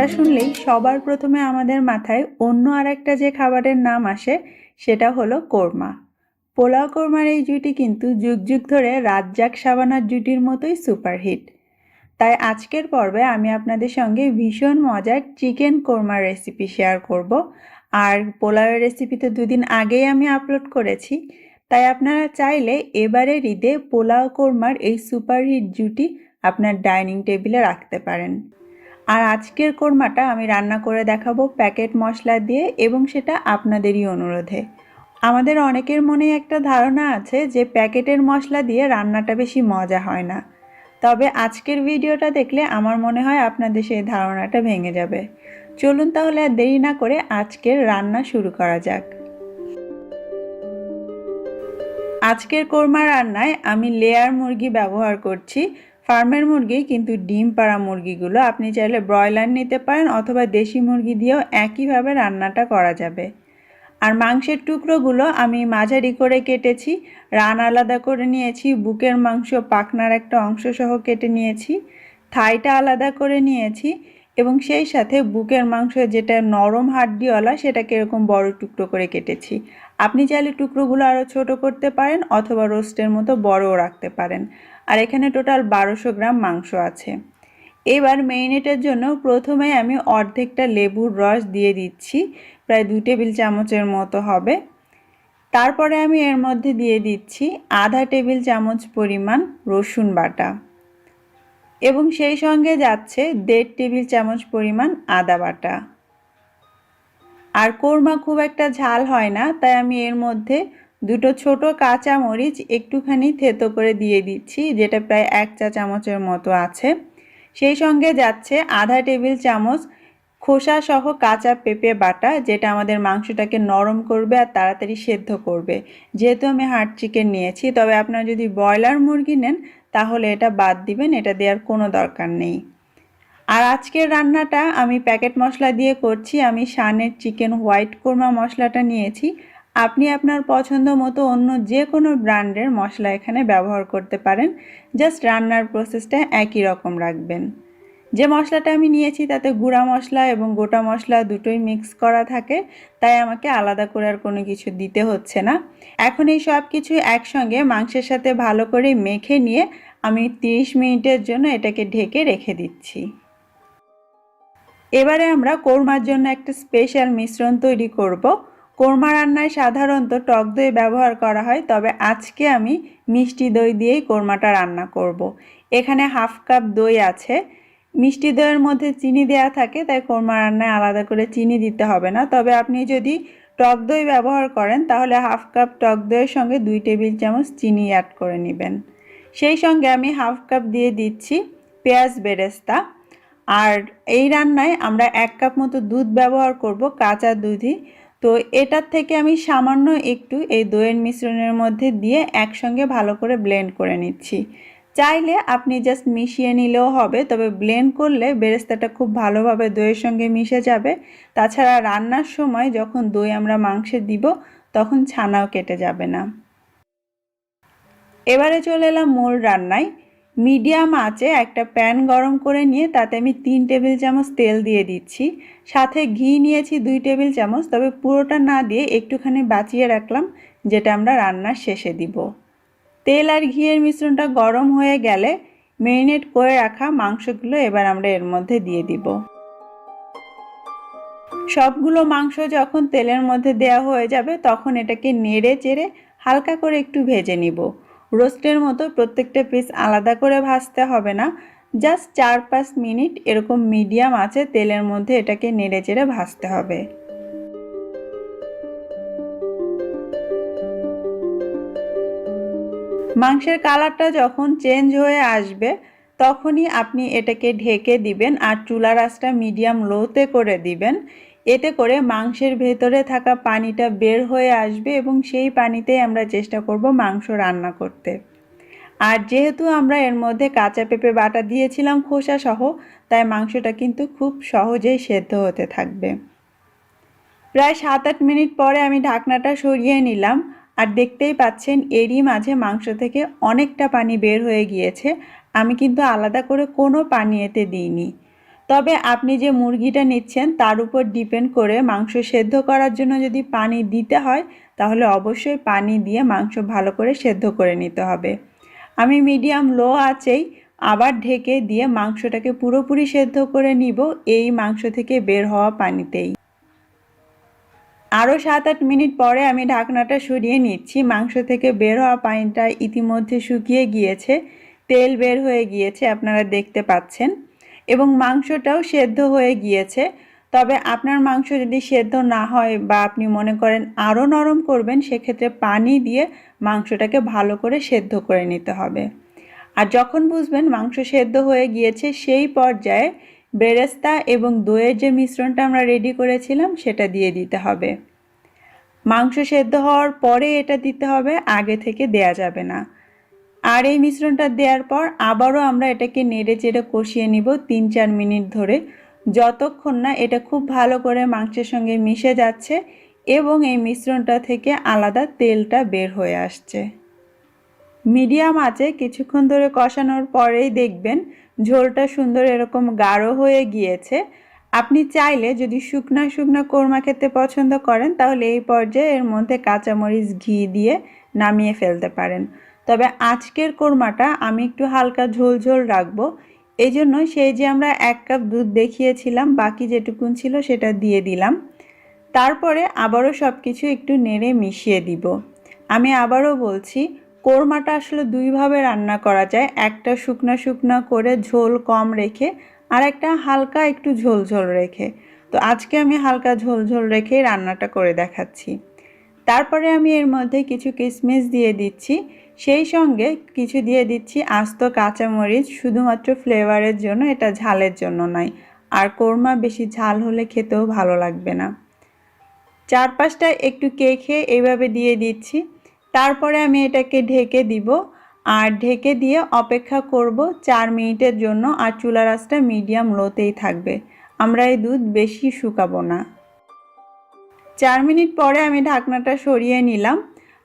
নামটা শুনলেই সবার প্রথমে আমাদের মাথায় অন্য আরেকটা যে খাবারের নাম আসে সেটা হলো কোরমা। পোলাও কোরমার এই জুটি কিন্তু যুগ যুগ ধরে রাজ্জাক শাবানার জুটির মতোই সুপারহিট। তাই আজকের পর্বে আমি আপনাদের সঙ্গে ভীষণ মজার চিকেন কোরমার রেসিপি শেয়ার করব। আর পোলাওয়ের রেসিপি তো দুদিন আগেই আমি আপলোড করেছি, তাই আপনারা চাইলে এবারের ঈদে পোলাও কোরমার এই সুপারহিট জুটি আপনার ডাইনিং টেবিলে রাখতে পারেন। আর আজকের কোরমাটা আমি রান্না করে দেখাবো প্যাকেট মশলা দিয়ে, এবং সেটা আপনাদেরই অনুরোধে। আমাদের অনেকের মনে একটা ধারণা আছে যে প্যাকেটের মশলা দিয়ে রান্নাটা বেশি মজা হয় না, তবে আজকের ভিডিওটা দেখলে আমার মনে হয় আপনাদের সেই ধারণাটা ভেঙে যাবে। চলুন তাহলে আর দেরি না করে আজকের রান্না শুরু করা যাক। আজকের কোরমা রান্নায় আমি লেয়ার মুরগি ব্যবহার করছি। ফার্মের মুরগি, কিন্তু ডিম পাড়া মুরগিগুলো। আপনি চাইলে ব্রয়লার নিতে পারেন অথবা দেশি মুরগি দিয়েও একইভাবে রান্নাটা করা যাবে। আর মাংসের টুকরোগুলো আমি মাঝারি করে কেটেছি, রান আলাদা করে নিয়েছি, বুকের মাংস পাখনার একটা অংশ সহ কেটে নিয়েছি, থাইটা আলাদা করে নিয়েছি, এবং সেই সাথে বুকের মাংস যেটা নরম হাড্ডিওয়ালা সেটাকে এরকম বড় টুকরো করে কেটেছি। আপনি চাইলে টুকরোগুলো আরও ছোট করতে পারেন অথবা রোস্টের মতো বড়ও রাখতে পারেন। আর এখানে টোটাল 1200 গ্রাম মাংস আছে। এবার মেরিনেটের জন্য প্রথমে আমি অর্ধেকটা লেবুর রস দিয়ে দিচ্ছি, প্রায় 2 টেবিল চামচের মতো হবে। তারপরে আমি এর মধ্যে দিয়ে দিচ্ছি আধা টেবিল চামচ পরিমাণ রসুন বাটা, এবং সেই সঙ্গে যাচ্ছে 1.5 টেবিল চামচ পরিমাণ আদা বাটা। আর কোরমা খুব একটা ঝাল হয় না, তাই আমি এর মধ্যে 2টো ছোট কাঁচা মরিচ একটুখানি থেতো করে দিয়ে দিচ্ছি, যেটা প্রায় 1 চা চামচের মতো আছে। সেই সঙ্গে যাচ্ছে আধা টেবিল চামচ খোসা সহ কাঁচা পেঁপে বাটা, যেটা আমাদের মাংসটাকে নরম করবে আর তাড়াতাড়ি সেদ্ধ করবে। যেহেতু আমি হার্ড চিকেন নিয়েছি, তবে আপনারা যদি ব্রয়লার মুরগি নেন তাহলে এটা বাদ দিবেন, এটা দেওয়ার কোনো দরকার নেই। আর আজকের রান্নাটা আমি প্যাকেট মশলা দিয়ে করছি। আমি শানের চিকেন হোয়াইট কোরমা মশলাটা নিয়েছি। আপনি আপনার পছন্দ মতো অন্য যে কোনো ব্র্যান্ডের মশলা এখানে ব্যবহার করতে পারেন, জাস্ট রান্নার প্রসেসটা একই রকম রাখবেন। যে মশলাটা আমি নিয়েছি তাতে গুঁড়া মশলা এবং গোটা মশলা দুটোই মিক্স করা থাকে, তাই আমাকে আলাদা করে আর কোনো কিছু দিতে হচ্ছে না। এখন এই সব কিছু একসঙ্গে মাংসের সাথে ভালো করে মেখে নিয়ে আমি 30 মিনিটের জন্য এটাকে ঢেকে রেখে দিচ্ছি। এবারে আমরা কোরমার জন্য একটা স্পেশাল মিশ্রণ তৈরি করব। কোরমা রান্নায় সাধারণত টক দই ব্যবহার করা হয়, তবে আজকে আমি মিষ্টি দই দিয়েই কোরমাটা রান্না করব। এখানে হাফ কাপ দই আছে। মিষ্টি দইয়ের মধ্যে চিনি দেওয়া থাকে, তাই কোরমা রান্নায় আলাদা করে চিনি দিতে হবে না। তবে আপনি যদি টক দই ব্যবহার করেন তাহলে হাফ কাপ টক দইয়ের সঙ্গে 2 টেবিল চামচ চিনি অ্যাড করে নেবেন। সেই সঙ্গে আমি হাফ কাপ দিয়ে দিচ্ছি পেঁয়াজ বেরেস্তা। আর এই রান্নায় আমরা 1 কাপ মতো দুধ ব্যবহার করব, কাঁচা দুধই। তো এটার থেকে আমি সামান্য একটু এই দইয়ের মিশ্রণের মধ্যে দিয়ে একসঙ্গে ভালো করে ব্লেন্ড করে নিচ্ছি। চাইলে আপনি জাস্ট মিশিয়ে নিলেও হবে, তবে ব্লেন্ড করলে বেরেস্তাটা খুব ভালোভাবে দইয়ের সঙ্গে মিশে যাবে। তাছাড়া রান্নার সময় যখন দই আমরা মাংসে দিব তখন ছানাও কেটে যাবে না। এবারে চলে এলাম মূল রান্নায়। মিডিয়াম আঁচে একটা প্যান গরম করে নিয়ে তাতে আমি 3 টেবিল চামচ তেল দিয়ে দিচ্ছি। সাথে ঘি নিয়েছি 2 টেবিল চামচ, তবে পুরোটা না দিয়ে একটুখানি বাঁচিয়ে রাখলাম, যেটা আমরা রান্নার শেষে দিব। তেল আর ঘিয়ের মিশ্রণটা গরম হয়ে গেলে ম্যারিনেট করে রাখা মাংসগুলো এবার আমরা এর মধ্যে দিয়ে দিব। সবগুলো মাংস যখন তেলের মধ্যে দেওয়া হয়ে যাবে তখন এটাকে নেড়ে চেড়ে হালকা করে একটু ভেজে নিব। রোস্টের মতো প্রত্যেকটা পিস আলাদা করে ভাজতে হবে না, জাস্ট 4-5 মিনিট এরকম মিডিয়াম আঁচে তেলের মধ্যে এটাকে নেড়ে চেড়ে ভাজতে হবে। মাংসের কালারটা যখন চেঞ্জ হয়ে আসবে তখনই আপনি এটাকে ঢেকে দিবেন, আর চুলার আঁচটা মিডিয়াম লোতে করে দিবেন। এতে করে মাংসের ভেতরে থাকা পানিটা বের হয়ে আসবে, এবং সেই পানিতেই আমরা চেষ্টা করব মাংস রান্না করতে। আর যেহেতু আমরা এর মধ্যে কাঁচা পেঁপে বাটা দিয়েছিলাম খোসা সহ, তাই মাংসটা কিন্তু খুব সহজেই সেদ্ধ হতে থাকবে। প্রায় 7-8 মিনিট পরে আমি ঢাকনাটা সরিয়ে নিলাম, আর দেখতেই পাচ্ছেন এরই মাঝে মাংস থেকে অনেকটা পানি বের হয়ে গিয়েছে। আমি কিন্তু আলাদা করে কোনো পানি এতে দিইনি। তবে আপনি যে মুরগিটা নিচ্ছেন তার উপর ডিপেন্ড করে মাংস সেদ্ধ করার জন্য যদি পানি দিতে হয় তাহলে অবশ্যই পানি দিয়ে মাংস ভালো করে সেদ্ধ করে নিতে হবে। আমি মিডিয়াম লো আঁচেই আবার ঢেকে দিয়ে মাংসটাকে পুরোপুরি সেদ্ধ করে নিব এই মাংস থেকে বের হওয়া পানিতেই। আরও 7-8 মিনিট পরে আমি ঢাকনাটা সরিয়ে নিচ্ছি। মাংস থেকে বের হওয়া পানিটা ইতিমধ্যে শুকিয়ে গিয়েছে, তেল বের হয়ে গিয়েছে আপনারা দেখতে পাচ্ছেন, এবং মাংসটাও সেদ্ধ হয়ে গিয়েছে। তবে আপনার মাংস যদি সেদ্ধ না হয় বা আপনি মনে করেন আরও নরম করবেন, সেক্ষেত্রে পানি দিয়ে মাংসটাকে ভালো করে সেদ্ধ করে নিতে হবে। আর যখন বুঝবেন মাংস সেদ্ধ হয়ে গিয়েছে সেই পর্যায়ে বেরেস্তা এবং দইয়ের যে মিশ্রণটা আমরা রেডি করেছিলাম সেটা দিয়ে দিতে হবে। মাংস সেদ্ধ হওয়ার পরে এটা দিতে হবে, আগে থেকে দেয়া যাবে না। আর এই মিশ্রণটা দেওয়ার পর আবারও আমরা এটাকে নেড়ে চেড়ে কষিয়ে নিব 3-4 মিনিট ধরে, যতক্ষণ না এটা খুব ভালো করে মাংসের সঙ্গে মিশে যাচ্ছে এবং এই মিশ্রণটা থেকে আলাদা তেলটা বের হয়ে আসছে। মিডিয়াম আঁচে কিছুক্ষণ ধরে কষানোর পরেই দেখবেন ঝোলটা সুন্দর এরকম গাঢ় হয়ে গিয়েছে। আপনি চাইলে যদি শুকনা শুকনা কোরমা খেতে পছন্দ করেন তাহলে এই পর্যায়ে এর মধ্যে কাঁচামরিচ ঘি দিয়ে নামিয়ে ফেলতে পারেন। তবে আজকের কোরমাটা আমি একটু হালকা ঝোল ঝোল রাখবো, এই জন্য সেই যে আমরা 1 কাপ দুধ দেখিয়েছিলাম বাকি যেটুকুন ছিল সেটা দিয়ে দিলাম। তারপরে আবারও সব কিছু একটু নেড়ে মিশিয়ে দিব। আমি আবারও বলছি, কোরমাটা আসলে দুইভাবে রান্না করা যায়, একটা শুকনা শুকনা করে ঝোল কম রেখে আর একটা হালকা একটু ঝোল ঝোল রেখে। তো আজকে আমি হালকা ঝোল ঝোল রেখেই রান্নাটা করে দেখাচ্ছি। তারপরে আমি এর মধ্যে কিছু কিশমিশ দিয়ে দিচ্ছি, সেই সঙ্গে কিছু দিয়ে দিচ্ছি আস্ত কাঁচামরিচ, শুধুমাত্র ফ্লেভারের জন্য, এটা ঝালের জন্য নয়। আর কোরমা বেশি ঝাল হলে খেতেও ভালো লাগবে না। 4-5টা একটু কেকে এইভাবে দিয়ে দিচ্ছি। তারপরে আমি এটাকে ঢেকে দিব, আর ঢেকে দিয়ে অপেক্ষা করব 4 মিনিটের জন্য। আর চুলার আঁচটা মিডিয়াম লোতেই থাকবে, আমরা এই দুধ বেশি শুকাবো না। 4 মিনিট পরে আমি ঢাকনাটা সরিয়ে নিলাম।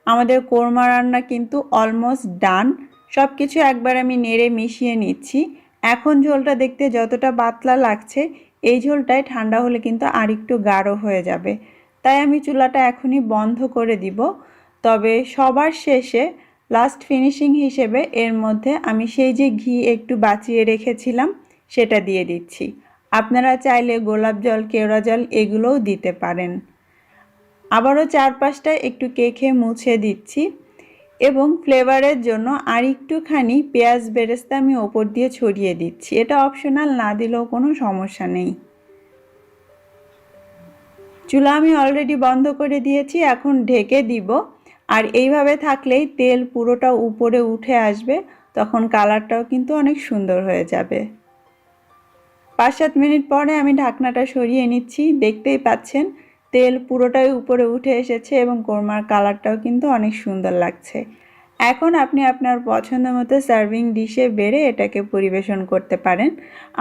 আমাদের কোরমা রান্না কিন্তু অলমোস্ট ডান। সব কিছু একবার আমি নেড়ে মিশিয়ে নিচ্ছি। এখন ঝোলটা দেখতে যতটা পাতলা লাগছে, এই ঝোলটাই ঠান্ডা হলে কিন্তু আরেকটু গাঢ় হয়ে যাবে, তাই আমি চুলাটা এখনই বন্ধ করে দিব। তবে সবার শেষে লাস্ট ফিনিশিং হিসেবে এর মধ্যে আমি সেই যে ঘি একটু বাঁচিয়ে রেখেছিলাম সেটা দিয়ে দিচ্ছি। আপনারা চাইলে গোলাপ জল, কেওড়া জল এগুলোও দিতে পারেন। আবারও 4-5টা একটু কেকে মুছে দিচ্ছি এবং ফ্লেভারের জন্য আর একটুখানি পেঁয়াজ বেরেস্তা আমি ওপর দিয়ে ছড়িয়ে দিচ্ছি। এটা অপশনাল, না দিলেও কোনো সমস্যা নেই। চুলা আমি অলরেডি বন্ধ করে দিয়েছি, এখন ঢেকে দিব। আর এইভাবে থাকলেই তেল পুরোটা উপরে উঠে আসবে, তখন কালারটাও কিন্তু অনেক সুন্দর হয়ে যাবে। 5-7 মিনিট পরে আমি ঢাকনাটা সরিয়ে নিচ্ছি, দেখতেই পাচ্ছেন তেল পুরোটাই উপরে উঠে এসেছে এবং কোরমার কালারটাও কিন্তু অনেক সুন্দর লাগছে। এখন আপনি আপনার পছন্দ মতো সার্ভিং ডিশে বেড়ে এটাকে পরিবেশন করতে পারেন।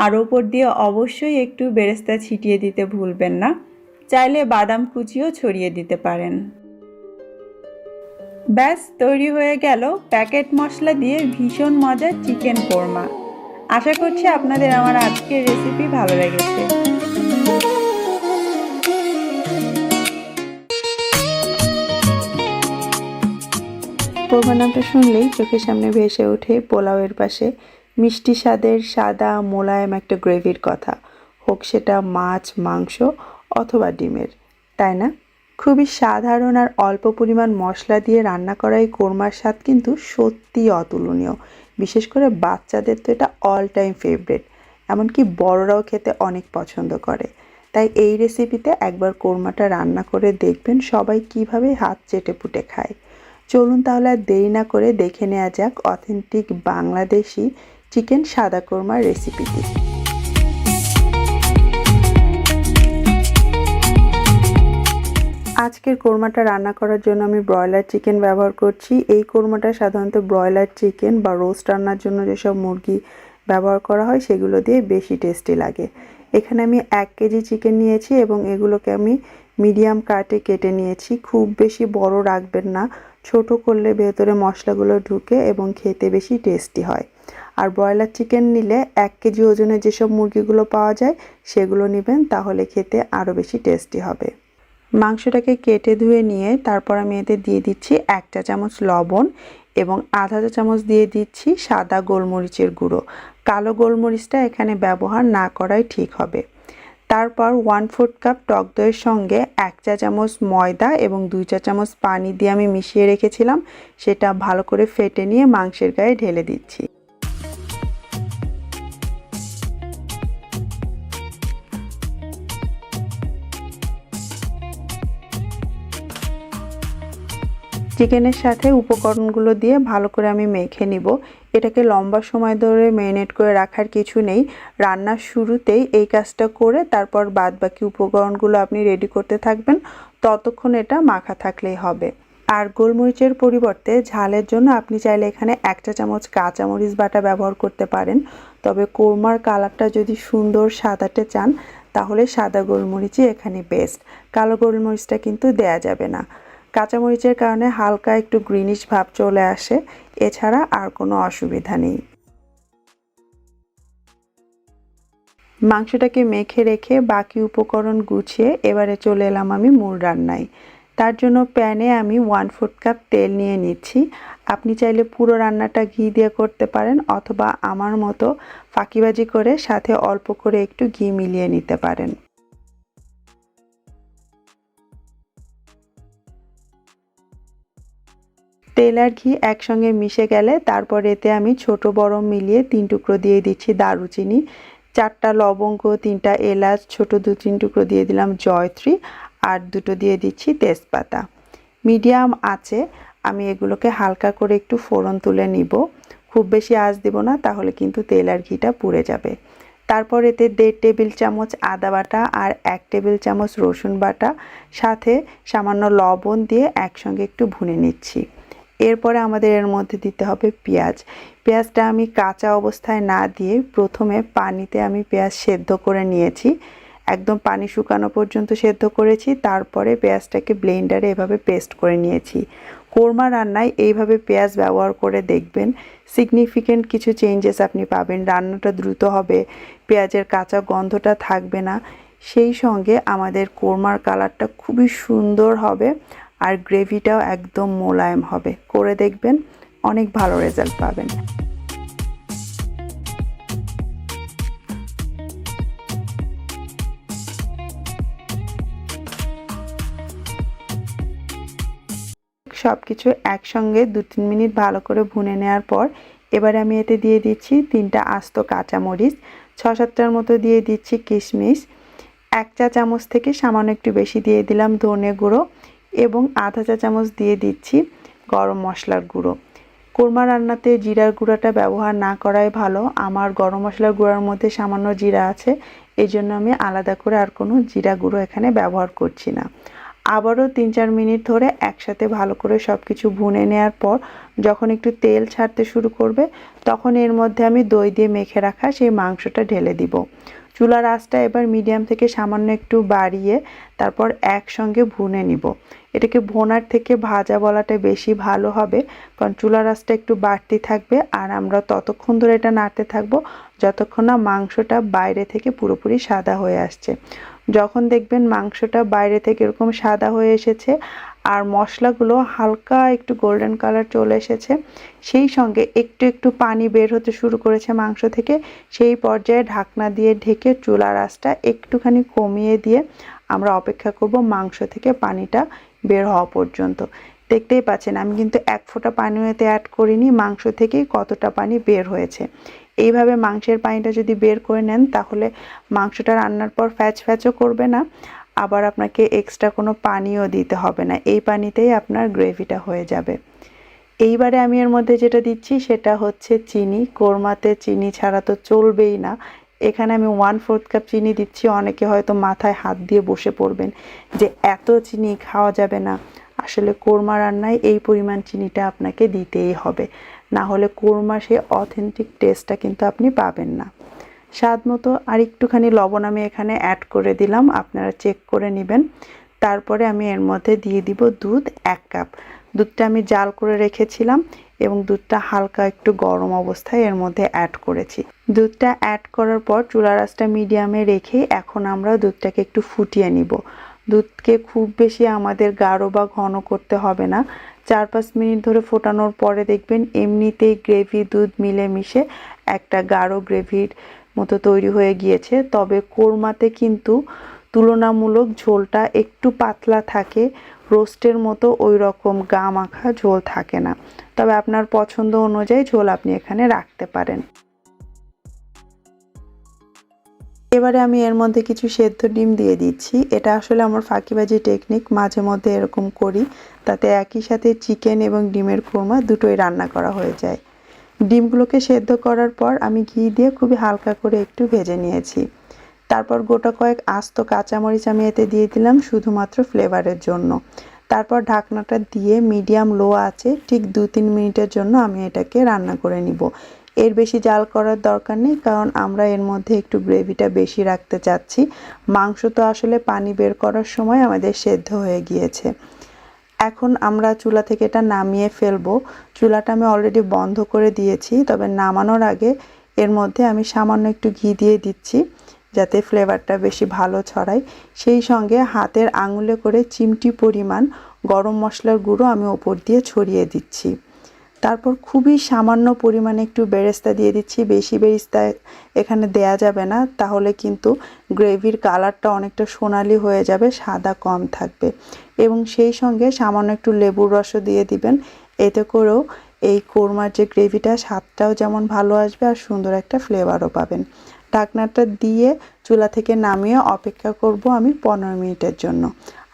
আর উপর দিয়ে অবশ্যই একটু বেরেস্তা ছিটিয়ে দিতে ভুলবেন না, চাইলে বাদাম কুচিও ছড়িয়ে দিতে পারেন। ব্যাস তৈরি হয়ে গেল প্যাকেট মশলা দিয়ে ভীষণ মজার চিকেন কোরমা। আশা করছি আপনাদের আমার আজকের রেসিপি ভালো লেগেছে। কোরমা নামটা শুনলেই চোখের সামনে ভেসে ওঠে পোলাওয়ের পাশে মিষ্টি স্বাদের সাদা মোলায়েম একটা গ্রেভির কথা, হোক সেটা মাছ, মাংস অথবা ডিমের, তাই না? খুবই সাধারণ আর অল্প পরিমাণ মশলা দিয়ে রান্না করা এই কোরমার স্বাদ কিন্তু সত্যিই অতুলনীয়। বিশেষ করে বাচ্চাদের তো এটা অল টাইম ফেভারিট, এমনকি বড়রাও খেতে অনেক পছন্দ করে। তাই এই রেসিপিতে একবার কোরমাটা রান্না করে দেখবেন সবাই কিভাবে হাত চেটেপুটে খায়। চলুন তাহলে আর দেরি না করে দেখে নেওয়া যাক অথেন্টিক বাংলাদেশি চিকেন সাদা কোরমার রেসিপিটি। আজকের কোরমাটা রান্না করার জন্য আমি ব্রয়লার চিকেন ব্যবহার করছি। এই কোরমাটা সাধারণত ব্রয়লার চিকেন বা রোস্ট রান্নার জন্য যেসব মুরগি ব্যবহার করা হয় সেগুলো দিয়ে বেশি টেস্টি লাগে। এখানে আমি 1 কেজি চিকেন নিয়েছি এবং এগুলোকে আমি মিডিয়াম কাটে কেটে নিয়েছি। খুব বেশি বড় রাখবেন না, ছোট করলে ভেতরে মশলাগুলো ঢুকে এবং খেতে বেশি টেস্টি হয়। আর ব্রয়লার চিকেন নিলে 1 কেজি ওজনের যেসব মুরগিগুলো পাওয়া যায় সেগুলো নেবেন, তাহলে খেতে আরও বেশি টেস্টি হবে। মাংসটাকে কেটে ধুয়ে নিয়ে তারপর আমি এতে দিয়ে দিচ্ছি 1 চা চামচ লবণ এবং আধা চা চামচ দিয়ে দিচ্ছি সাদা গোলমরিচের গুঁড়ো। কালো গোলমরিচটা এখানে ব্যবহার না করাই ঠিক হবে। তারপর 1/4 কাপ টক দইয়ের সঙ্গে 1 চা চামচ ময়দা এবং 2 চা চামচ পানি দিয়ে আমি মিশিয়ে রেখেছিলাম, সেটা ভালো করে ফেটে নিয়ে মাংসের গায়ে ঢেলে দিচ্ছি। চিকেনের সাথে উপকরণগুলো দিয়ে ভালো করে আমি মেখে নিব। এটাকে লম্বা সময় ধরে ম্যারিনেট করে রাখার কিছু নেই, রান্নার শুরুতেই এই কাজটা করে তারপর বাদবাকি উপকরণগুলো আপনি রেডি করতে থাকবেন, ততক্ষণ এটা মাখা থাকলেই হবে। আর গোলমরিচের পরিবর্তে ঝালের জন্য আপনি চাইলে এখানে 1 চা চামচ কাঁচামরিচ বাটা ব্যবহার করতে পারেন, তবে কোরমার কালারটা যদি সুন্দর সাদাটে চান তাহলে সাদা গোলমরিচই এখানে বেস্ট, কালো গোলমরিচটা কিন্তু দেয়া যাবে না। কাঁচামরিচের কারণে হালকা একটু গ্রিনিশ ভাব চলে আসে, এছাড়া আর কোনো অসুবিধা নেই। মাংসটাকে মেখে রেখে বাকি উপকরণ গুছিয়ে এবারে চলে এলাম আমি মূল রান্নায়। তার জন্য প্যানে আমি 1/4 কাপ তেল নিয়ে নিচ্ছি। আপনি চাইলে পুরো রান্নাটা ঘি দিয়ে করতে পারেন, অথবা আমার মতো ফাঁকিবাজি করে সাথে অল্প করে একটু ঘি মিলিয়ে নিতে পারেন। তেল আর ঘি একসঙ্গে মিশে গেলে তারপর এতে আমি ছোট বড় মিলিয়ে 3 টুকরো দিয়ে দিচ্ছি দারুচিনি, 4টা লবঙ্গ, 3টা এলাচ, ছোট 2-3 টুকরো দিয়ে দিলাম জয়ত্রী, আর 2টো দিয়ে দিচ্ছি তেজপাতা। মিডিয়াম আঁচে আমি এগুলোকে হালকা করে একটু ফোড়ন তুলে নিব, খুব বেশি আঁচ দেব না, তাহলে কিন্তু তেল আর ঘিটা পুড়ে যাবে। তারপর এতে 1.5 টেবিল চামচ আদা বাটা আর 1 টেবিল চামচ রসুন বাটা সাথে সামান্য লবণ দিয়ে একসঙ্গে একটু ভুনে নিচ্ছি। এরপরে আমাদের এর মধ্যে দিতে হবে পেঁয়াজ। পেঁয়াজটা আমি কাঁচা অবস্থায় না দিয়ে প্রথমে পানিতে আমি পেঁয়াজ সেদ্ধ করে নিয়েছি, একদম পানি শুকানো পর্যন্ত সেদ্ধ করেছি, তারপরে পেঁয়াজটাকে ব্লেন্ডারে এভাবে পেস্ট করে নিয়েছি। কোরমা রান্নায় এইভাবে পেঁয়াজ ব্যবহার করে দেখবেন, সিগনিফিক্যান্ট কিছু চেঞ্জেস আপনি পাবেন। রান্নাটা দ্রুত হবে, পেঁয়াজের কাঁচা গন্ধটা থাকবে না, সেই সঙ্গে আমাদের কোরমার কালারটা খুবই সুন্দর হবে, আর গ্রেভিটাও একদম মোলায়েম হবে। করে দেখবেন, অনেক ভালো রেজাল্ট পাবেন। সব কিছু একসঙ্গে 2-3 মিনিট ভালো করে ভুনে নেওয়ার পর এবারে আমি এতে দিয়ে দিচ্ছি 3টা আস্ত কাঁচামরিচ, 6-7টার মতো দিয়ে দিচ্ছি কিশমিশ, 1 চা চামচ থেকে সামান্য একটু বেশি দিয়ে দিলাম ধনে গুঁড়ো এবং আধা চা চামচ দিয়ে দিচ্ছি গরম মশলার গুঁড়ো। কোরমা রান্নাতে জিরার গুঁড়াটা ব্যবহার না করাই ভালো, আমার গরম মশলার গুঁড়ার মধ্যে সামান্য জিরা আছে, এই জন্য আমি আলাদা করে আর কোনো জিরা গুঁড়ো এখানে ব্যবহার করছি না। আবারও 3-4 মিনিট ধরে একসাথে ভালো করে সব কিছু ভুনে নেওয়ার পর যখন একটু তেল ছাড়তে শুরু করবে, তখন এর মধ্যে আমি দই দিয়ে মেখে রাখা সেই মাংসটা ঢেলে দিব। চুলার আঁচটা এবার মিডিয়াম থেকে সামান্য একটু বাড়িয়ে তারপর একসঙ্গে ভুনে নিব। এটাকে ভোনার থেকে ভাজা বলাটা বেশি ভালো হবে, কারণ চুলার আঁচটা একটু বাড়তি থাকবে, আর আমরা ততক্ষণ ধরে এটা নাড়তে থাকবো যতক্ষণ না মাংসটা বাইরে থেকে পুরোপুরি সাদা হয়ে আসছে। যখন দেখবেন মাংসটা বাইরে থেকে এরকম সাদা হয়ে এসেছে আর মশলাগুলো হালকা একটু গোল্ডেন কালার চলে এসেছে, সেই সঙ্গে একটু একটু পানি বের হতে শুরু করেছে মাংস থেকে, সেই পর্যায়ে ঢাকনা দিয়ে ঢেকে চুলার আঁচটা একটুখানি কমিয়ে দিয়ে আমরা অপেক্ষা করব মাংস থেকে পানিটা বের হওয়া পর্যন্ত। দেখতেই পাচ্ছেন আমি কিন্তু 1 ফোঁটা পানিও এতে অ্যাড করিনি, মাংস থেকেই কতটা পানি বের হয়েছে। এইভাবে মাংসের পানিটা যদি বের করে নেন তাহলে মাংসটা রান্নার পর ফ্যাচও করবে না, আবার আপনাকে এক্সট্রা কোনো পানিও দিতে হবে না, এই পানিতেই আপনার গ্রেভিটা হয়ে যাবে। এইবারে আমি এর মধ্যে যেটা দিচ্ছি সেটা হচ্ছে চিনি। কোরমাতে চিনি ছাড়া তো চলবেই না, এখানে আমি 1/4 কাপ চিনি দিচ্ছি। অনেকে হয়তো মাথায় হাত দিয়ে বসে পড়বেন যে এত চিনি খাওয়া যাবে না, আসলে কোরমা রান্নায় এই পরিমাণ চিনিটা আপনাকে দিতেই হবে, না হলে কোরমা সে অথেন্টিক টেস্টটা কিন্তু আপনি পাবেন না। স্বাদ মতো আর একটুখানি লবণ আমি এখানে অ্যাড করে দিলাম, আপনারা চেক করে নেবেন। তারপরে আমি এর মধ্যে দিয়ে দিব দুধ 1 কাপ। দুধটা আমি জাল করে রেখেছিলাম এবং দুধটা হালকা একটু গরম অবস্থায় এর মধ্যে অ্যাড করেছি। দুধটা অ্যাড করার পর চুলার আঁচটা মিডিয়ামে রেখে এখন আমরা দুধটাকে একটু ফুটিয়ে নিব। দুধকে খুব বেশি আমাদের গাঢ় বা ঘন করতে হবে না। 4-5 মিনিট ধরে ফোটানোর পরে দেখবেন এমনিতেই গ্রেভি দুধ মিলেমিশে একটা গাঢ় গ্রেভির মতো তৈরি হয়ে গিয়েছে। তবে কোরমাতে কিন্তু তুলনামূলক ঝোলটা একটু পাতলা থাকে, রোস্টের মতো ওই রকম গা মাখা ঝোল থাকে না। তবে আপনার পছন্দ অনুযায়ী ঝোল আপনি এখানে রাখতে পারেন। এবারে আমি এর মধ্যে কিছু সেদ্ধ ডিম দিয়ে দিচ্ছি। এটা আসলে আমার ফাঁকিবাজি টেকনিক, মাঝে মধ্যে এরকম করি, তাতে একই সাথে চিকেন এবং ডিমের কোরমা দুটোই রান্না করা হয়ে যায়। ডিমগুলোকে সেদ্ধ করার পর আমি ঘি দিয়ে খুবই হালকা করে একটু ভেজে নিয়েছি। তারপর গোটা কয়েক আস্ত কাঁচামরিচ আমি এতে দিয়ে দিলাম শুধুমাত্র ফ্লেভারের জন্য। তারপর ঢাকনাটা দিয়ে মিডিয়াম লো আঁচে ঠিক 2-3 মিনিটের জন্য আমি এটাকে রান্না করে নিব। এর বেশি জাল করার দরকার নেই, কারণ আমরা এর মধ্যে একটু গ্রেভিটা বেশি রাখতে চাচ্ছি। মাংস তো আসলে পানি বের করার সময় আমাদের সেদ্ধ হয়ে গিয়েছে। এখন আমরা চুলা থেকে এটা নামিয়ে ফেলবো। চুলাটা আমি অলরেডি বন্ধ করে দিয়েছি, তবে নামানোর আগে এর মধ্যে আমি সামান্য একটু ঘি দিয়ে দিচ্ছি যাতে ফ্লেভারটা বেশি ভালো ছড়ায়। সেই সঙ্গে হাতের আঙুলে করে চিমটি পরিমাণ গরম মশলার গুঁড়ো আমি ওপর দিয়ে ছড়িয়ে দিচ্ছি। তারপর খুবই সামান্য পরিমাণে একটু বেরেস্তা দিয়ে দিচ্ছি। বেশি বেরেস্তা এখানে দেয়া যাবে না, তাহলে কিন্তু গ্রেভির কালারটা অনেকটা সোনালি হয়ে যাবে, সাদা কম থাকবে। এবং সেই সঙ্গে সামান্য একটু লেবুর রসও দিয়ে দিবেন। এতে করেও এই কোরমার যে গ্রেভিটা স্বাদটাও যেমন ভালো আসবে আর সুন্দর একটা ফ্লেভারও পাবেন। ঢাকনাটা দিয়ে চুলা থেকে নামিয়ে অপেক্ষা করব আমি 15 মিনিটের জন্য।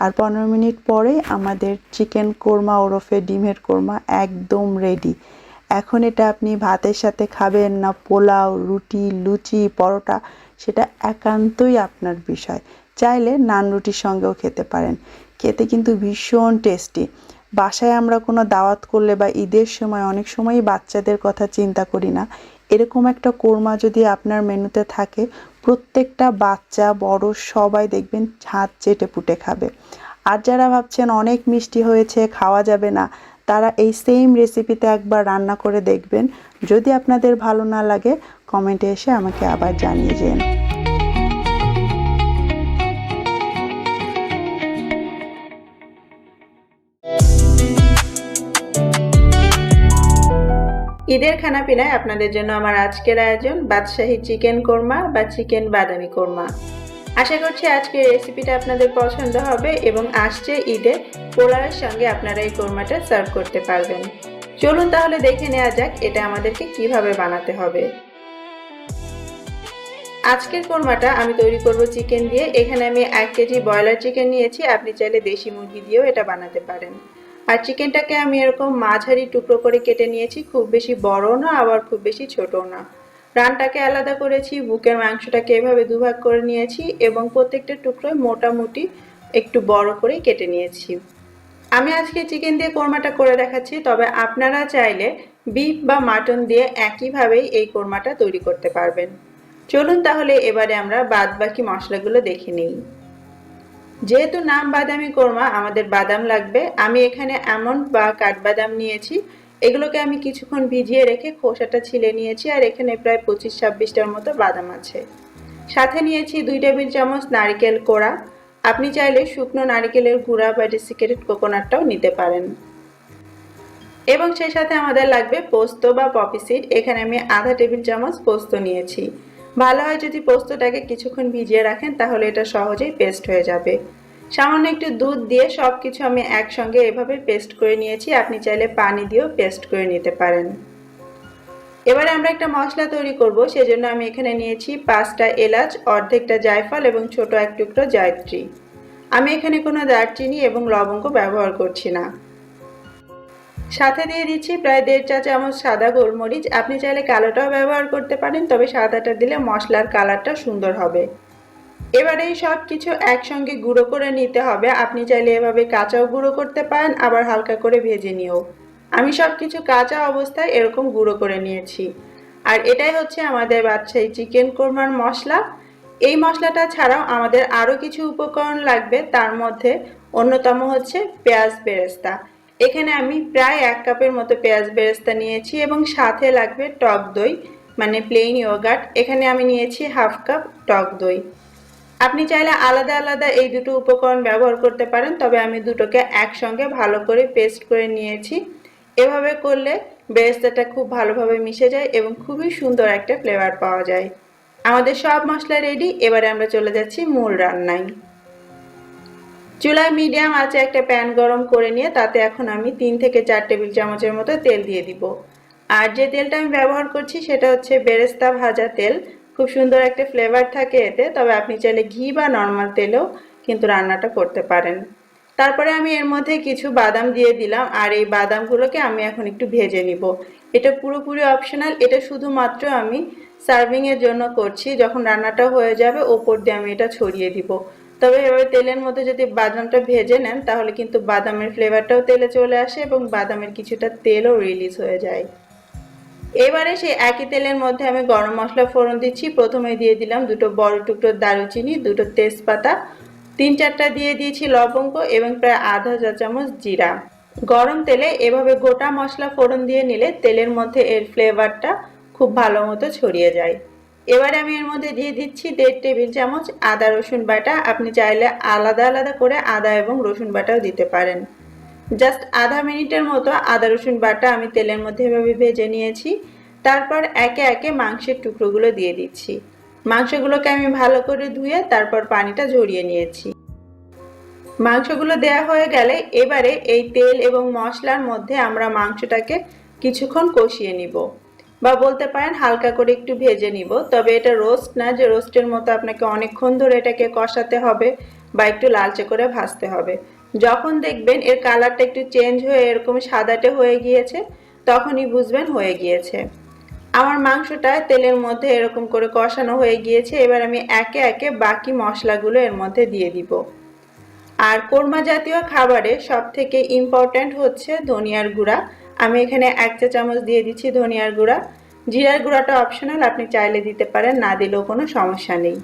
আর 15 মিনিট পরে আমাদের চিকেন কোরমা ওরফে ডিমের কোরমা একদম রেডি। এখন এটা আপনি ভাতের সাথে খাবেন না পোলাও, রুটি, লুচি, পরোটা, সেটা একান্তই আপনার বিষয়। চাইলে নান রুটির সঙ্গেও খেতে পারেন। খেতে কিন্তু ভীষণ টেস্টি। বাসায় আমরা কোনো দাওয়াত করলে বা ঈদের সময় অনেক সময়ই বাচ্চাদের কথা চিন্তা করি না, এরকম একটা কোরমা যদি আপনার মেনুতে থাকে, প্রত্যেকটা বাচ্চা বড় সবাই দেখবেন হাত চেটে পুটে খাবে। আর যারা ভাবছেন অনেক মিষ্টি হয়েছে খাওয়া যাবে না, তারা এই সেম রেসিপিতে একবার রান্না করে দেখবেন। যদি আপনাদের ভালো না লাগে কমেন্টে এসে আমাকে আবার জানিয়ে দিন। ঈদের খানাপিনায় আপনাদের জন্য আমার আজকের আয়োজন বাদশাহী চিকেন কোরমা বা চিকেন বাদামি কোরমা। আশা করছি আজকের রেসিপিটা আপনাদের পছন্দ হবে এবং আসছে ঈদে পোলাওয়ের সঙ্গে আপনারা এই কোরমাটা সার্ভ করতে পারবেন। চলুন তাহলে দেখে নেওয়া যাক এটা আমাদেরকে কিভাবে বানাতে হবে। আজকের কোরমাটা আমি তৈরি করব চিকেন দিয়ে। এখানে আমি 1 কেজি ব্রয়লার চিকেন নিয়েছি, আপনি চাইলে দেশি মুরগি দিয়েও এটা বানাতে পারেন। আর চিকেনটাকে আমি এরকম মাঝারি টুকরো করে কেটে নিয়েছি, খুব বেশি বড় না আবার খুব বেশি ছোট না। রানটাকে আলাদা করেছি, বুকের মাংসটাকে এভাবে দুভাগ করে নিয়েছি এবং প্রত্যেকটা টুকরোয় মোটামুটি একটু বড় করে কেটে নিয়েছি। আমি আজকে চিকেন দিয়ে কোরমাটা করে দেখাচ্ছি, তবে আপনারা চাইলে বিফ বা মাটন দিয়ে একইভাবেই এই কোরমাটা তৈরি করতে পারবেন। চলুন তাহলে এবারে আমরা বাদবাকি মশলাগুলো দেখে নিই। যেহেতু নাম বাদামি কোরমা, আমাদের বাদাম লাগবে। আমি এখানে আমন্ড বা কাঠবাদাম নিয়েছি। এগুলোকে আমি কিছুক্ষণ ভিজিয়ে রেখে খোসাটা ছিলে নিয়েছি। আর এখানে প্রায় 25-26টার মতো বাদাম আছে। সাথে নিয়েছি 2 টেবিল চামচ নারকেল কোড়া। আপনি চাইলে শুকনো নারকেলের গুঁড়া বা ডেসিকেটেড কোকোনাটটাও নিতে পারেন। এবং সেই সাথে আমাদের লাগবে পোস্ত বা পপি সিড। এখানে আমি আধা টেবিল চামচ পোস্ত নিয়েছি। ভালো হয় যদি পোস্তটাকে কিছুক্ষণ ভিজিয়ে রাখেন, তাহলে এটা সহজেই পেস্ট হয়ে যাবে। সামান্য একটু দুধ দিয়ে সবকিছু আমি একসঙ্গে এভাবে পেস্ট করে নিয়েছি। আপনি চাইলে পানি দিয়েও পেস্ট করে নিতে পারেন। এবারে আমরা একটা মশলা তৈরি করব, সেজন্য আমি এখানে নিয়েছি 5টা এলাচ, অর্ধেকটা জায়ফল এবং ছোট এক টুকরো জয়ত্রী। আমি এখানে কোনো দারচিনি এবং লবঙ্গ ব্যবহার করছি না। সাথে দিয়ে দিচ্ছি প্রায় 1.5 চা চামচ সাদা গোলমরিচ। আপনি চাইলে কালোটাও ব্যবহার করতে পারেন, তবে সাদাটা দিলে মশলার কালারটা সুন্দর হবে। এবারে এই সব কিছু একসঙ্গে গুঁড়ো করে নিতে হবে। আপনি চাইলে এভাবে কাঁচাও গুঁড়ো করতে পারেন, আবার হালকা করে ভেজে নিও। আমি সব কিছু কাঁচা অবস্থায় এরকম গুঁড়ো করে নিয়েছি। আর এটাই হচ্ছে আমাদের বাদশাহী চিকেন কোরমার মশলা। এই মশলাটা ছাড়াও আমাদের আরও কিছু উপকরণ লাগবে। তার মধ্যে অন্যতম হচ্ছে পেঁয়াজ বেরেস্তা। এখানে আমি প্রায় 1 কাপের মতো পেঁয়াজ বেরেস্তা নিয়েছি এবং সাথে লাগবে টক দই, মানে প্লেন ইয়োগার্ট। এখানে আমি নিয়েছি 1/2 কাপ টক দই। আপনি চাইলে আলাদা আলাদা এই দুটো উপকরণ ব্যবহার করতে পারেন, তবে আমি দুটোকে একসঙ্গে ভালো করে পেস্ট করে নিয়েছি। এভাবে করলে বেরেস্তাটা খুব ভালোভাবে মিশে যায় এবং খুবই সুন্দর একটা ফ্লেভার পাওয়া যায়। আমাদের সব মশলা রেডি, এবারে আমরা চলে যাচ্ছি মূল রান্নায়। চুলায় মিডিয়াম আঁচে একটা প্যান গরম করে নিয়ে তাতে এখন আমি 3 থেকে 4 টেবিল চামচের মতো তেল দিয়ে দিব। আর যে তেলটা আমি ব্যবহার করছি সেটা হচ্ছে বেরেস্তা ভাজা তেল। খুব সুন্দর একটা ফ্লেভার থাকে এতে, তবে আপনি চাইলে ঘি বা নর্মাল তেলেও কিন্তু রান্নাটা করতে পারেন। তারপরে আমি এর মধ্যে কিছু বাদাম দিয়ে দিলাম, আর এই বাদামগুলোকে আমি এখন একটু ভেজে নিব। এটা পুরোপুরি অপশনাল, এটা শুধুমাত্র আমি সার্ভিংয়ের জন্য করছি। যখন রান্নাটা হয়ে যাবে ওপর দিয়ে আমি এটা ছড়িয়ে দিব। তবে এভাবে তেলের মধ্যে যদি বাদামটা ভেজে নেন তাহলে কিন্তু বাদামের ফ্লেভারটাও তেলে চলে আসে এবং বাদামের কিছুটা তেলও রিলিজ হয়ে যায়। এবারে সেই একই তেলের মধ্যে আমি গরম মশলা ফোড়ন দিচ্ছি। প্রথমে দিয়ে দিলাম দুটো বড় টুকরো দারুচিনি, দুটো তেজপাতা, 3-4টা দিয়ে দিয়েছি লবঙ্গ এবং প্রায় আধা চা চামচ জিরা। গরম তেলে এভাবে গোটা মশলা ফোড়ন দিয়ে নিলে তেলের মধ্যে এর ফ্লেভারটা খুব ভালো মতো ছড়িয়ে যায়। এবারে আমি এর মধ্যে দিয়ে দিচ্ছি 1.5 টেবিল চামচ আদা রসুন বাটা। আপনি চাইলে আলাদা আলাদা করে আদা এবং রসুন বাটাও দিতে পারেন। জাস্ট আধা মিনিটের মতো আদা রসুন বাটা আমি তেলের মধ্যে এভাবে ভেজে নিয়েছি। তারপর একে একে মাংসের টুকরোগুলো দিয়ে দিচ্ছি। মাংসগুলোকে আমি ভালো করে ধুয়ে তারপর পানিটা ঝরিয়ে নিয়েছি। মাংসগুলো দেয়া হয়ে গেলে এবারে এই তেল এবং মশলার মধ্যে আমরা মাংসটাকে কিছুক্ষণ কষিয়ে নিব, বা বলতে পারেন হালকা করে একটু ভেজে নিব। তবে এটা রোস্ট না যে রোস্টের মতো আপনাকে অনেকক্ষণ ধরে এটাকে কষাতে হবে বা একটু লালচে করে ভাজতে হবে। যখন দেখবেন এর কালারটা একটু চেঞ্জ হয়ে এরকম সাদাটে হয়ে গিয়েছে তখনই বুঝবেন হয়ে গিয়েছে। আমার মাংসটা তেলের মধ্যে এরকম করে কষানো হয়ে গিয়েছে। এবার আমি একে একে বাকি মশলাগুলো এর মধ্যে দিয়ে দিব। আর কোরমা জাতীয় খাবারে সবথেকে ইম্পর্ট্যান্ট হচ্ছে ধনিয়ার গুঁড়া। আমি এখানে 1 চা চামচ দিয়ে দিচ্ছি ধনিয়ার গুঁড়া। জিরার গুঁড়াটা অপশনাল, আপনি চাইলে দিতে পারেন, না দিলেও কোনো সমস্যা নেই।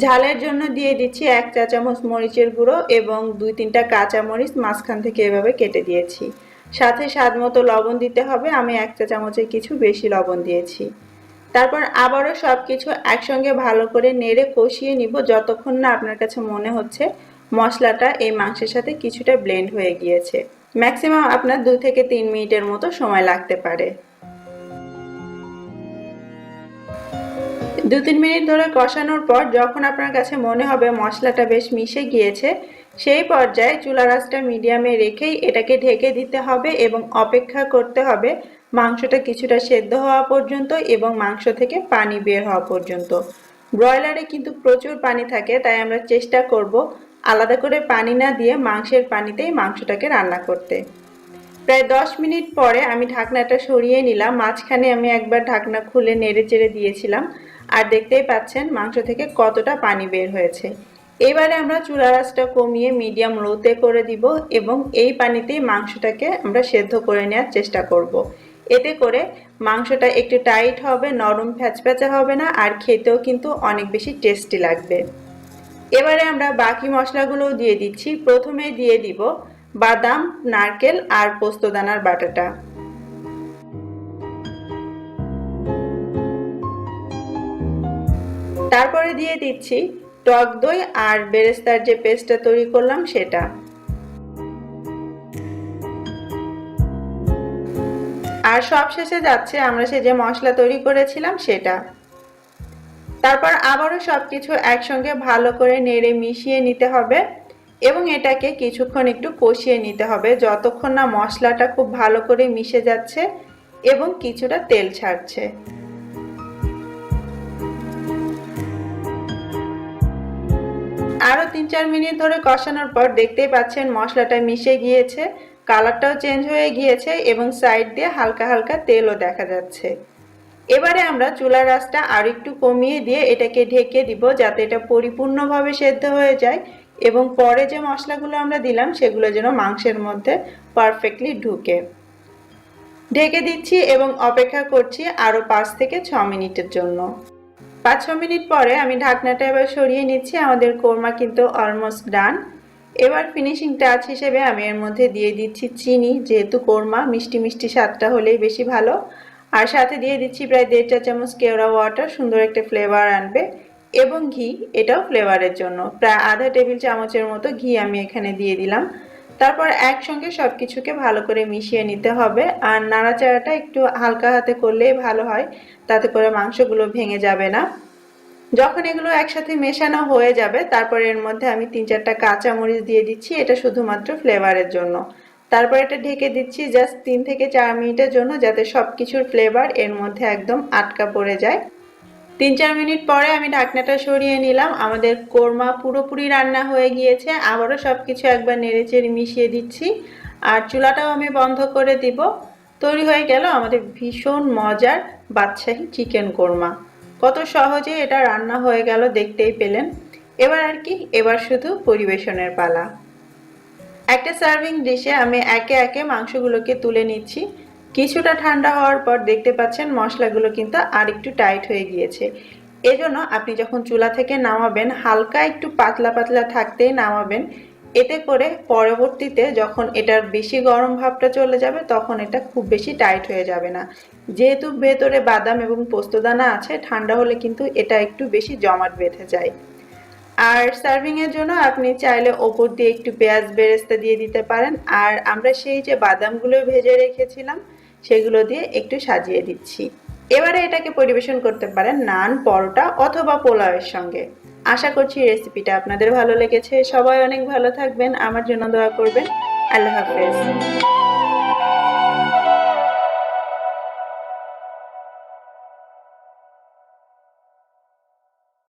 ঝালের জন্য দিয়ে দিচ্ছি 1 চা চামচ মরিচের গুঁড়ো এবং 2-3টা কাঁচা মরিচ মাঝখান থেকে এভাবে কেটে দিয়েছি। সাথে স্বাদ মতো লবণ দিতে হবে, আমি 1 চা চামচের কিছু বেশি লবণ দিয়েছি। তারপর আবারও সবকিছু একসঙ্গে ভালো করে নেড়ে কষিয়ে নিব যতক্ষণ না আপনার কাছে মনে হচ্ছে মশলাটা এই মাংসের সাথে কিছুটা ব্লেন্ড হয়ে গিয়েছে। ম্যাক্সিমাম আপনার 2 থেকে 3 মিনিটের মতো সময় লাগতে পারে। 2-3 মিনিট ধরে কষানোর পর যখন আপনার কাছে মনে হবে মশলাটা বেশ মিশে গিয়েছে, সেই পর্যায়ে চুলার আঁচটা মিডিয়ামে রেখেই এটাকে ঢেকে দিতে হবে এবং অপেক্ষা করতে হবে মাংসটা কিছুটা সেদ্ধ হওয়া পর্যন্ত এবং মাংস থেকে পানি বের হওয়া পর্যন্ত। ব্রয়লারে কিন্তু প্রচুর পানি থাকে, তাই আমরা চেষ্টা করব আলাদা করে পানি না দিয়ে মাংসের পানিতেই মাংসটাকে রান্না করতে। প্রায় 10 মিনিট পরে আমি ঢাকনাটা সরিয়ে নিলাম। মাঝখানে আমি একবার ঢাকনা খুলে নেড়ে চেড়ে দিয়েছিলাম, আর দেখতেই পাচ্ছেন মাংস থেকে কতটা পানি বের হয়েছে। এবারে আমরা চুলার আঁচটা কমিয়ে মিডিয়াম লোতে করে দিব এবং এই পানিতেই মাংসটাকে আমরা সেদ্ধ করে নেওয়ার চেষ্টা করব। এতে করে মাংসটা একটু টাইট হবে, নরম ফ্যাচফ্যাচা হবে না, আর খেতেও কিন্তু অনেক বেশি টেস্টি লাগবে। এবারে আমরা বাকি মশলাগুলোও দিয়ে দিচ্ছি। প্রথমে দিয়ে দিব বাদাম, নারকেল আর পোস্তদানার বাটাটা। তারপরে দিয়ে দিচ্ছি টক দই আর বেরেস্তার যে পেস্টটা তৈরি করলাম সেটা। আর সবশেষে যাচ্ছে আমরা যে মশলা তৈরি করেছিলাম সেটা। তারপর আবারও সবকিছু একসঙ্গে ভালো করে নেড়ে মিশিয়ে নিতে হবে এবং এটাকে কিছুক্ষণ একটু কষিয়ে নিতে হবে যতক্ষণ না মশলাটা খুব ভালো করে মিশে যাচ্ছে এবং কিছুটা তেল ছাড়ছে। আরও 3-4 মিনিট ধরে কষানোর পর দেখতেই পাচ্ছেন মশলাটা মিশে গিয়েছে, কালারটাও চেঞ্জ হয়ে গিয়েছে এবং সাইড দিয়ে হালকা হালকা তেলও দেখা যাচ্ছে। এবারে আমরা চুলার আঁচটা আর একটু কমিয়ে দিয়ে এটাকে ঢেকে দিব যাতে এটা পরিপূর্ণভাবে সেদ্ধ হয়ে যায় এবং পরে যে মশলাগুলো আমরা দিলাম সেগুলো যেন মাংসের মধ্যে পারফেক্টলি ঢুকে। ঢেকে দিচ্ছি এবং অপেক্ষা করছি আরও 5 থেকে 6 মিনিটের জন্য। 5-6 মিনিট পরে আমি ঢাকনাটা এবার সরিয়ে নিচ্ছি। আমাদের কোরমা কিন্তু অলমোস্ট ডান। এবার ফিনিশিং টাচ হিসেবে আমি এর মধ্যে দিয়ে দিচ্ছি চিনি, যেহেতু কোরমা মিষ্টি মিষ্টি স্বাদটা হলেই বেশি ভালো। আর সাথে দিয়ে দিচ্ছি প্রায় 1.5 চা চামচ কেওড়া ওয়াটার, সুন্দর একটা ফ্লেভার আনবে। এবং ঘি, এটাও ফ্লেভারের জন্য প্রায় আধা টেবিল চামচের মতো ঘি আমি এখানে দিয়ে দিলাম। তারপর একসঙ্গে সবকিছুকে ভালো করে মিশিয়ে নিতে হবে। আর নাড়াচাড়াটা একটু হালকা হাতে করলেই ভালো হয়, তাতে করে মাংসগুলো ভেঙে যাবে না। যখন এগুলো একসাথে মেশানো হয়ে যাবে, তারপর এর মধ্যে আমি 3-4টা কাঁচামরিচ দিয়ে দিচ্ছি, এটা শুধুমাত্র ফ্লেভারের জন্য। তারপর এটা ঢেকে দিচ্ছি জাস্ট 3 থেকে 4 মিনিটের জন্য, যাতে সবকিছুর ফ্লেভার এর মধ্যে একদম আটকা পড়ে যায়। 3-4 মিনিট পরে আমি ঢাকনাটা সরিয়ে নিলাম। আমাদের কোরমা পুরোপুরি রান্না হয়ে গিয়েছে। আবারও সবকিছু একবার নেড়েচেড়ে মিশিয়ে দিচ্ছি, আর চুলাটাও আমি বন্ধ করে দিব। তৈরি হয়ে গেল আমাদের ভীষণ মজার বাদশাহী চিকেন কোরমা। কত সহজে এটা রান্না হয়ে গেল, দেখতেই পেলেন। এবার আর কি, এবার শুধু পরিবেশনের পালা। একটা সার্ভিং ডিশে আমি একে একে মাংসগুলোকে তুলে নিচ্ছি। কিছুটা ঠান্ডা হওয়ার পর দেখতে পাচ্ছেন মশলাগুলো কিন্তু আর একটু টাইট হয়ে গিয়েছে। এজন্য আপনি যখন চুলা থেকে নামাবেন, হালকা একটু পাতলা পাতলা থাকতেই নামাবেন। এতে করে পরবর্তীতে যখন এটার বেশি গরম ভাবটা চলে যাবে, তখন এটা খুব বেশি টাইট হয়ে যাবে না। যেহেতু ভেতরে বাদাম এবং পোস্তদানা আছে, ঠান্ডা হলে কিন্তু এটা একটু বেশি জমাট বেঁধে যায়। আর সার্ভিং এর জন্য আপনি চাইলে ওপর দিয়ে একটু পেঁয়াজ বেরেস্তা দিয়ে দিতে পারেন। আর আমরা সেই যে বাদামগুলো ভেজে রেখেছিলাম, সেগুলো দিয়ে একটু সাজিয়ে দিচ্ছি। এবারে এটাকে পরিবেশন করতে পারেন নান, পরোটা অথবা পোলাওয়ের সঙ্গে। আশা করছি রেসিপিটা আপনাদের ভালো লেগেছে। সবাই অনেক ভালো থাকবেন, আমার জন্য দোয়া করবেন। আল্লাহ হাফেজ।